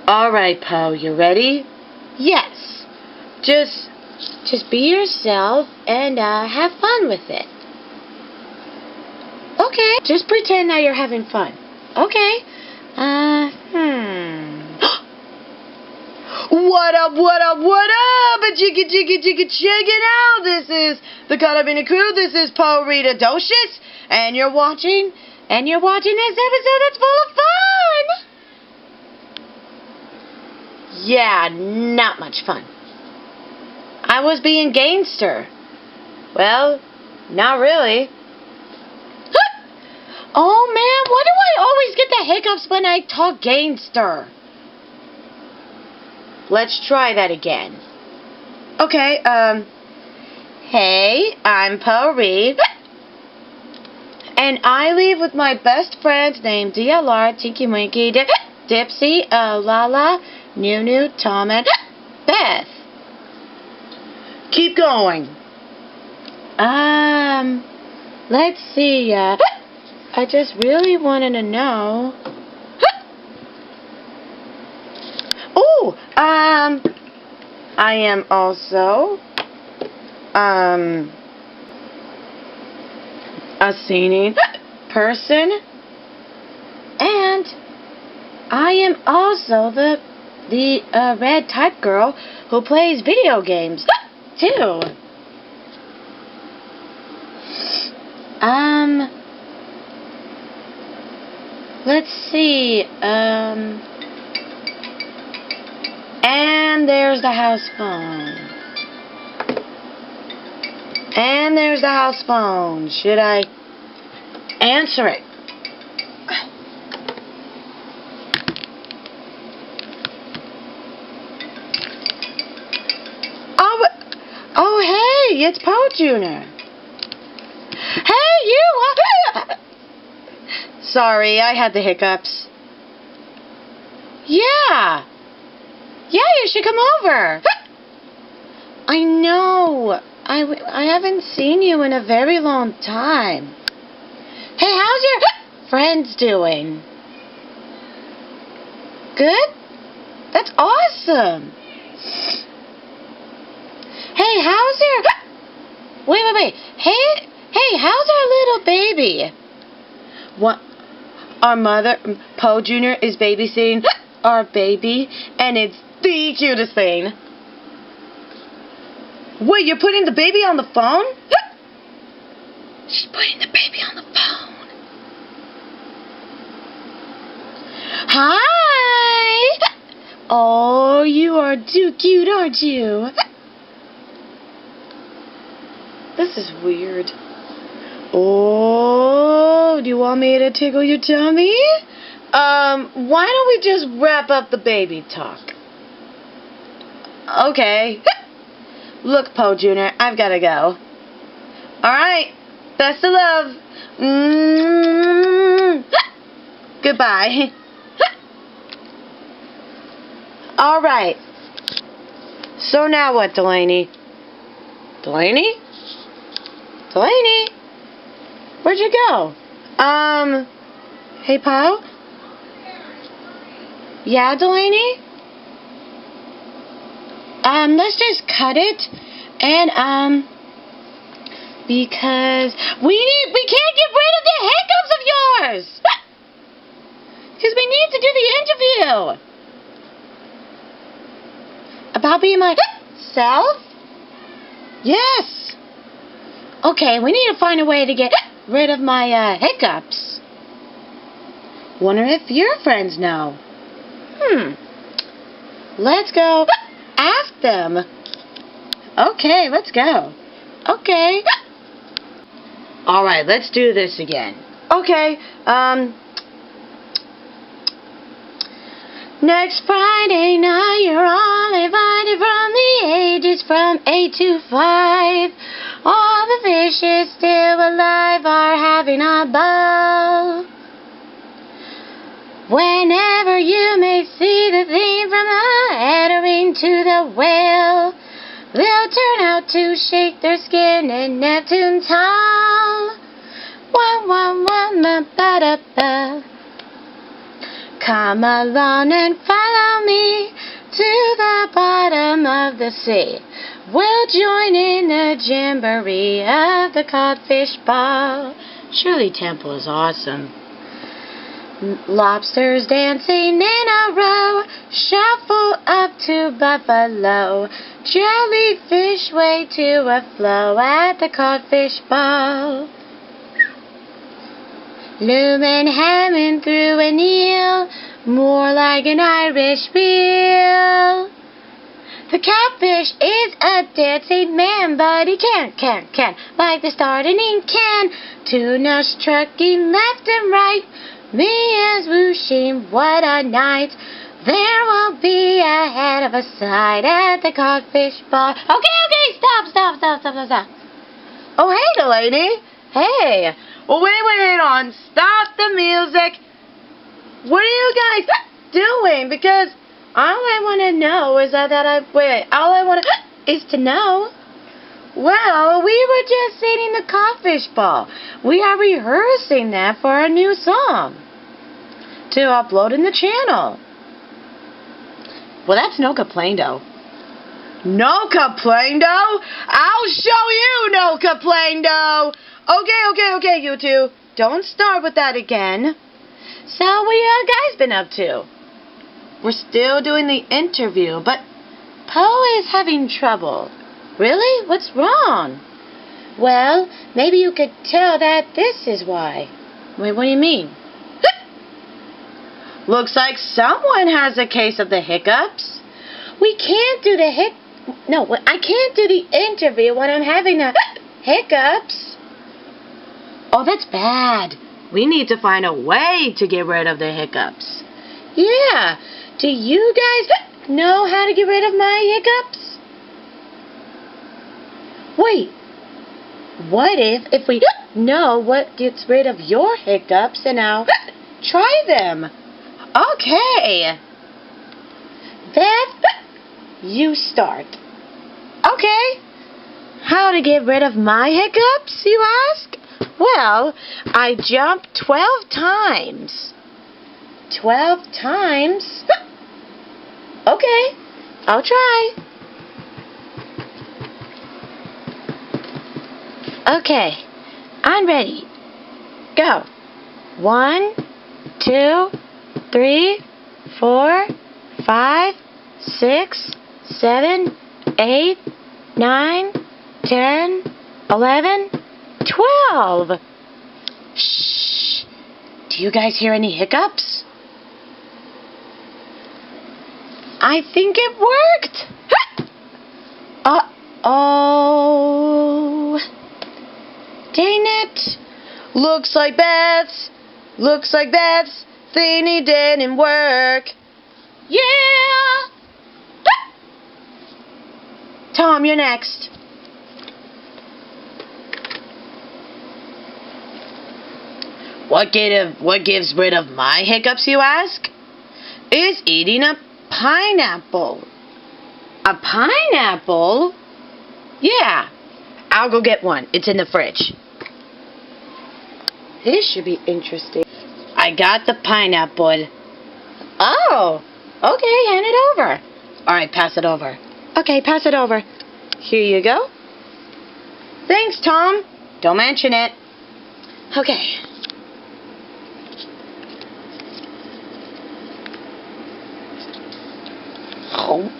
Alright, Poe, you ready? Yes. Just be yourself and have fun with it. Okay. Just pretend that you're having fun. Okay. What up, what up, what up? Check it out. This is the Carabiner Crew. This is Poe Rita Docious. And you're watching this episode that's full of fun. Yeah, not much fun. I was being gangster. Well, not really. Oh man, why do I always get the hiccups when I talk gangster? Let's try that again. Okay, hey, I'm Poe Reed. And I live with my best friends named DLR, Tinky Winky, Dipsy, Lala, Nunu, Tom, and Beth. Keep going. Let's see, I just really wanted to know. Oh, I am also, a singing person, and I am also the red type girl who plays video games, too. Let's see, and there's the house phone. And there's the house phone. Should I answer it? Oh, hey, it's Poe Jr. Hey, you! Sorry, I had the hiccups. Yeah, you should come over. I know. I haven't seen you in a very long time. Hey, how's your friends doing? Good? That's awesome. Hey, how's your... Wait. Hey, how's our little baby? What? Our mother, Poe Jr., is babysitting our baby, and it's the cutest thing. Wait, you're putting the baby on the phone? She's putting the baby on the phone. Hi! Oh, you are too cute, aren't you? This is weird. Oh, do you want me to tickle your tummy? Why don't we just wrap up the baby talk? Okay. Look, Poe Jr., I've got to go. Alright, best of love. Goodbye. Alright. So now what, Delaney? Delaney? Delaney? Where'd you go? Hey, Poe? Yeah, Delaney? Let's just cut it, and, because we can't get rid of the hiccups of yours! Because we need to do the interview! About being myself? Yes! Okay, we need to find a way to get rid of my, hiccups. Wonder if your friends know. Let's go ask them. Okay, let's go. Okay. Alright, let's do this again. Okay, Next Friday night, you're all invited from the ages from 8 to 5. All the fishes still alive are having a ball. Whenever you may see the theme from the entering to the whale, they'll turn out to shake their skin in Neptune's hall. Ba-da-ba. Come along and follow me to the bottom of the sea. We'll join in the jamboree of the codfish ball. Shirley Temple is awesome. Lobsters dancing in a row, shuffle up to Buffalo. Jellyfish way to a flow at the codfish ball. Looming, hemming through an eel, more like an Irish reel. The catfish is a dancing man, but he can, like the starting can. Tuna's trucking left and right, me is whooshing, what a night. There will be a head of a sight at the codfish ball. Okay, stop. Oh, hey, Delaney. Hey. Well, wait on. Stop the music. What are you guys doing? Because all I want to know is all I want is to know. Well, we were just singing the codfish ball. We are rehearsing that for a new song to upload in the channel. Well, that's no complaint-o. No complaint-o? I'll show you no complaint-o. Okay, you two. Don't start with that again. So what you guys been up to? We're still doing the interview, but Poe is having trouble. Really? What's wrong? Well, maybe you could tell that this is why. Wait, what do you mean? Looks like someone has a case of the hiccups. We can't do I can't do the interview when I'm having the hiccups. Oh, that's bad. We need to find a way to get rid of the hiccups. Yeah. Do you guys know how to get rid of my hiccups? Wait. What if we know what gets rid of your hiccups and I'll try them? Okay. Beth, you start. Okay. How to get rid of my hiccups, you ask? Well, I jump 12 times. 12 times? Okay, I'll try. Okay, I'm ready. Go. 1, 2, 3, 4, 5, 6, 7, 8, 9, 10, 11, 12. Shh. Do you guys hear any hiccups? I think it worked. Uh-oh. Dang it. Looks like Beth's thingy didn't work. Yeah. Tom, you're next. What gives rid of my hiccups, you ask? Is eating a pineapple. A pineapple? Yeah. I'll go get one. It's in the fridge. This should be interesting. I got the pineapple. Oh, okay, hand it over. Alright, pass it over. Okay, pass it over. Here you go. Thanks, Tom. Don't mention it. Okay. Oh.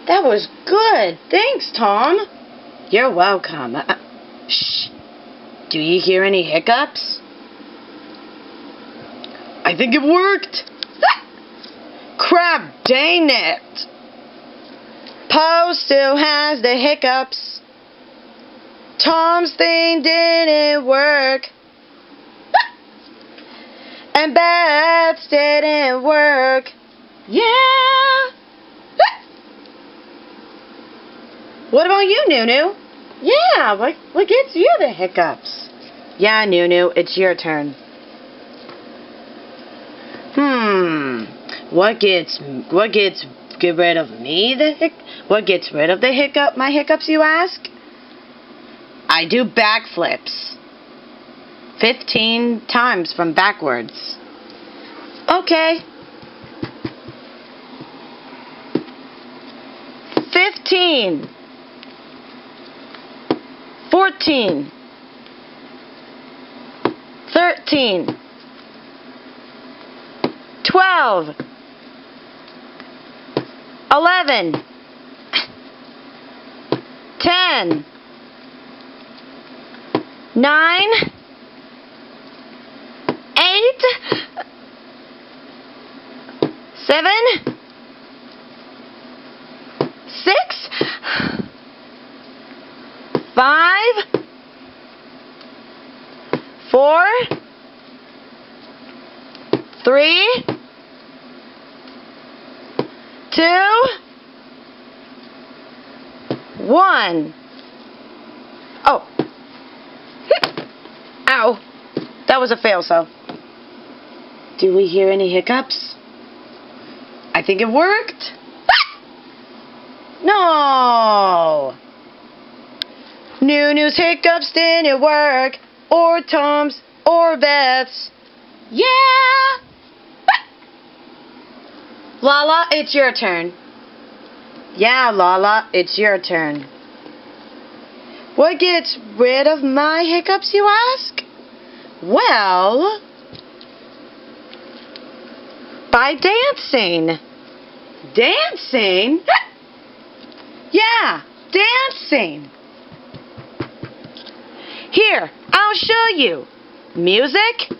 That was good. Thanks, Tom. You're welcome. Shh. Do you hear any hiccups? I think it worked. Crap, dang it. Poe still has the hiccups. Tom's thing didn't work. And Beth's didn't work. Yeah. What about you, Nunu? Yeah, what gets you the hiccups? Yeah, Nunu, it's your turn. What gets rid of me what gets rid of my hiccups, you ask? I do backflips. 15 times from backwards. Okay. 15. 14. 13. 12. 11. 10. 9. 8. 7. 6. 5. 4. 3. 2. 1. Oh. Ow. That was a fail, so. Do we hear any hiccups? I think it worked. No. Nunu's hiccups didn't work. Or Tom's or Beth's. Yeah. Lala, it's your turn. Yeah, Lala, it's your turn. What gets rid of my hiccups, you ask? Well, by dancing. Dancing? Yeah, dancing. Here, I'll show you. Music.